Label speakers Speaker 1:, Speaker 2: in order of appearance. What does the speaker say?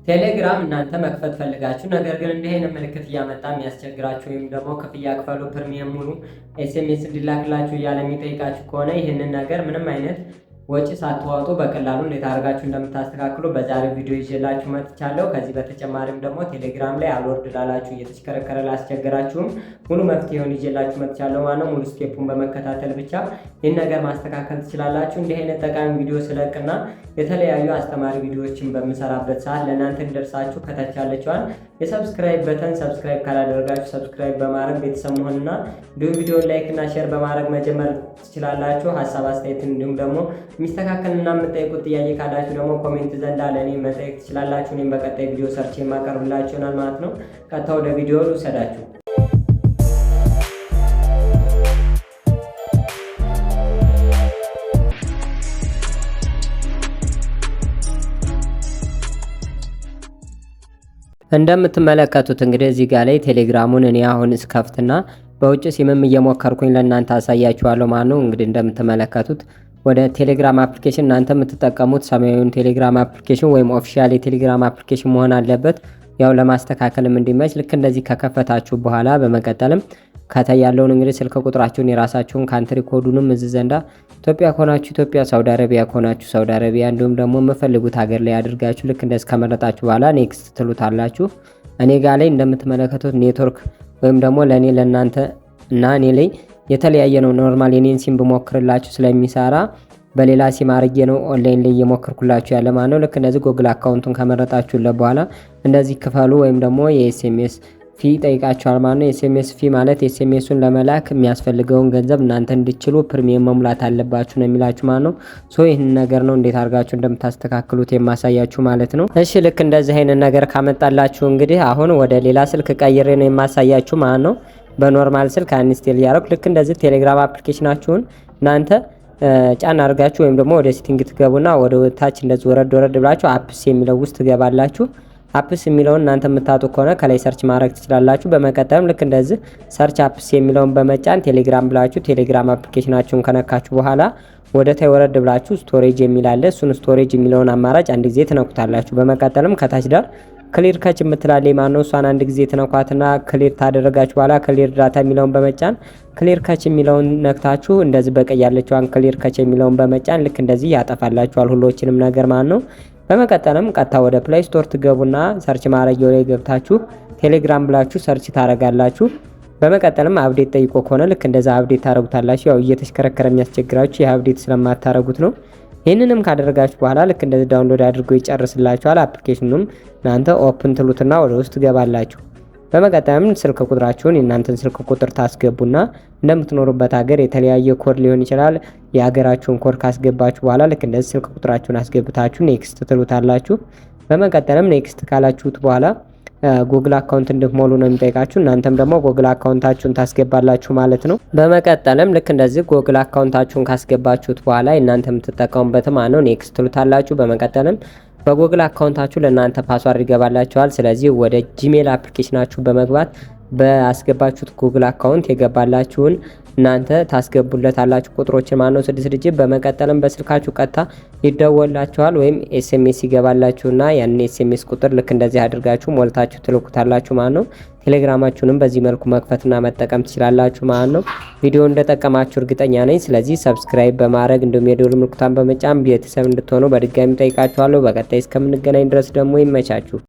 Speaker 1: ቴሌግራም እናንተ መክፈት ፈልጋችሁ ነገር ግን እንዲህ አይነት ምልክት እያመጣ የሚያስቸግራችሁ ወይም ደግሞ ክፍያ ክፈሉ ፕሪሚየም ሙሉ ኤስኤምኤስ እንዲላክላችሁ እያለ የሚጠይቃችሁ ከሆነ ይህንን ነገር ምንም አይነት ወጪ ሳትዋጡ በቀላሉ እንዴት አድርጋችሁ እንደምታስተካክሉ በዛሬው ቪዲዮ ይዤላችሁ መጥቻለሁ። ከዚህ በተጨማሪም ደግሞ ቴሌግራም ላይ አልወርድ ላላችሁ እየተሽከረከረ ላስቸገራችሁም ሙሉ መፍትሄውን ይዤላችሁ መጥቻለሁ ማለት ነው። ሙሉ ስቴፑን በመከታተል ብቻ ይህን ነገር ማስተካከል ትችላላችሁ። እንዲህ አይነት ጠቃሚ ቪዲዮ ስለቅና የተለያዩ አስተማሪ ቪዲዮዎችን በምሰራበት ሰዓት ለእናንተ እንዲደርሳችሁ ከታች ያለችዋን የሰብስክራይብ በተን ሰብስክራይብ ካላደረጋችሁ ሰብስክራይብ በማድረግ ቤተሰብ መሆንና እንዲሁም ቪዲዮን ላይክ እና ሼር በማድረግ መጀመር ትችላላችሁ። ሀሳብ አስተያየትን እንዲሁም ደግሞ የሚስተካከልና የምጠይቁት ጥያቄ ካላችሁ ደግሞ ኮሜንት ዘንዳ ለእኔ መጠየቅ ትችላላችሁ። እኔም በቀጣይ ቪዲዮ ሰርች የማቀርብላችሁ ይሆናል ማለት ነው። ቀጥታ ወደ ቪዲዮ ልውሰዳችሁ። እንደምትመለከቱት እንግዲህ እዚህ ጋር ላይ ቴሌግራሙን እኔ አሁን እስከፍትና በውጭ ሲምም እየሞከርኩኝ ለእናንተ አሳያችኋለሁ ማለት ነው። እንግዲህ እንደምትመለከቱት ወደ ቴሌግራም አፕሊኬሽን እናንተ የምትጠቀሙት ሰማያዊውን ቴሌግራም አፕሊኬሽን ወይም ኦፊሻል የቴሌግራም አፕሊኬሽን መሆን አለበት። ያው ለማስተካከልም እንዲመች ልክ እንደዚህ ከከፈታችሁ በኋላ በመቀጠልም ከታይ ያለውን እንግዲህ ስልክ ቁጥራችሁን የራሳችሁን ካንትሪ ኮዱንም እዚህ ዘንዳ ኢትዮጵያ ከሆናችሁ ኢትዮጵያ፣ ሳውዲ አረቢያ ከሆናችሁ ሳውዲ አረቢያ እንዲሁም ደግሞ የምፈልጉት ሀገር ላይ አድርጋችሁ ልክ እንደዚህ ከመረጣችሁ በኋላ ኔክስት ትሉታላችሁ። እኔ ጋር ላይ እንደምትመለከቱት ኔትወርክ ወይም ደግሞ ለእኔ ለእናንተ እና እኔ ላይ የተለያየ ነው። ኖርማል የኔን ሲም ብሞክርላችሁ ስለሚሰራ በሌላ ሲም አርጌ ነው ኦንላይን ላይ እየሞከርኩላችሁ ያለ ማለት ነው። ልክ እንደዚህ ጎግል አካውንቱን ከመረጣችሁለት በኋላ እንደዚህ ክፈሉ ወይም ደግሞ የኤስኤምኤስ ፊ ጠይቃችኋል ማለት ነው። ኤስኤምኤስ ፊ ማለት ኤስኤምኤሱን ለመላክ የሚያስፈልገውን ገንዘብ እናንተ እንድትችሉ ፕሪሚየም መሙላት አለባችሁ ነው የሚላችሁ ማለት ነው። ይህን ነገር ነው እንዴት አድርጋችሁ እንደምታስተካክሉት የማሳያችሁ ማለት ነው። እሺ ልክ እንደዚህ አይነት ነገር ካመጣላችሁ እንግዲህ አሁን ወደ ሌላ ስልክ ቀይሬ ነው የማሳያችሁ ማለት ነው። በኖርማል ስልክ አንስቴል ያደረኩ ልክ እንደዚህ ቴሌግራም አፕሊኬሽናችሁን እናንተ ጫን አድርጋችሁ ወይም ደግሞ ወደ ሴቲንግ ትገቡና ወደ ታች እንደዚህ ወረድ ብላችሁ አፕስ የሚለው ውስጥ ትገባላችሁ። አፕስ የሚለውን እናንተ የምታጡ ከሆነ ከላይ ሰርች ማድረግ ትችላላችሁ። በመቀጠልም ልክ እንደዚህ ሰርች አፕስ የሚለውን በመጫን ቴሌግራም ብላችሁ ቴሌግራም አፕሊኬሽናችሁን ከነካችሁ በኋላ ወደ ታይ ወረድ ብላችሁ ስቶሬጅ የሚል አለ። እሱን ስቶሬጅ የሚለውን አማራጭ አንድ ጊዜ ትነኩታላችሁ። በመቀጠልም ከታች ዳር ክሊር ከች የምትላለች ማነው እሷን አንድ ጊዜ ትነኳትና ክሊር ታደረጋችሁ በኋላ ክሊር ዳታ የሚለውን በመጫን ክሊር ከች የሚለውን ነክታችሁ እንደዚህ በቀይ ያለችዋን ክሊር ከች የሚለውን በመጫን ልክ እንደዚህ ያጠፋላችኋል ሁሎችንም ነገር ማለት ነው። በመቀጠልም ቀጥታ ወደ ፕሌይ ስቶር ትገቡና ሰርች ማድረጊያው ላይ ገብታችሁ ቴሌግራም ብላችሁ ሰርች ታረጋላችሁ። በመቀጠልም አፕዴት ጠይቆ ከሆነ ልክ እንደዛ አፕዴት ታረጉታላችሁ። ያው እየተሽከረከረ የሚያስቸግራችሁ የአፕዴት ስለማታረጉት ነው። ይህንንም ካደረጋችሁ በኋላ ልክ እንደዚህ ዳውንሎድ አድርጎ ይጨርስላችኋል። አፕሊኬሽኑም እናንተ ኦፕን ትሉትና ወደ ውስጥ ትገባላችሁ። በመቀጠልም ስልክ ቁጥራችሁን የእናንተን ስልክ ቁጥር ታስገቡና እንደምትኖሩበት ሀገር የተለያየ ኮድ ሊሆን ይችላል። የሀገራችሁን ኮድ ካስገባችሁ በኋላ ልክ እንደዚህ ስልክ ቁጥራችሁን አስገብታችሁ ኔክስት ትሉታላችሁ። በመቀጠልም ኔክስት ካላችሁት በኋላ ጉግል አካውንት እንድትሞሉ ነው የሚጠይቃችሁ። እናንተም ደግሞ ጉግል አካውንታችሁን ታስገባላችሁ ማለት ነው። በመቀጠልም ልክ እንደዚህ ጉግል አካውንታችሁን ካስገባችሁት በኋላ እናንተ የምትጠቀሙበት ማለት ነው ኔክስት ትሉታላችሁ። በመቀጠልም በጉግል አካውንታችሁ ለእናንተ ፓስዋርድ ይገባላችኋል። ስለዚህ ወደ ጂሜል አፕሊኬሽናችሁ በመግባት በአስገባችሁት ጉግል አካውንት የገባላችሁን እናንተ ታስገቡለታላችሁ ቁጥሮችን ማለት ነው 6 ዲጂት። በመቀጠልም በስልካችሁ ቀጥታ ይደወላችኋል ወይም ኤስኤምኤስ ይገባላችሁና ያንን ኤስኤምኤስ ቁጥር ልክ እንደዚህ አድርጋችሁ ሞልታችሁ ትልኩታላችሁ ማለት ነው። ቴሌግራማችሁንም በዚህ መልኩ መክፈትና መጠቀም ትችላላችሁ ማለት ነው። ቪዲዮ እንደጠቀማችሁ እርግጠኛ ነኝ። ስለዚህ ሰብስክራይብ በማድረግ እንዲሁም የደወል ምልክቱን በመጫን ቤተሰብ እንድትሆኑ በድጋሚ ጠይቃችኋለሁ። በቀጣይ እስከምንገናኝ ድረስ ደግሞ ይመቻችሁ።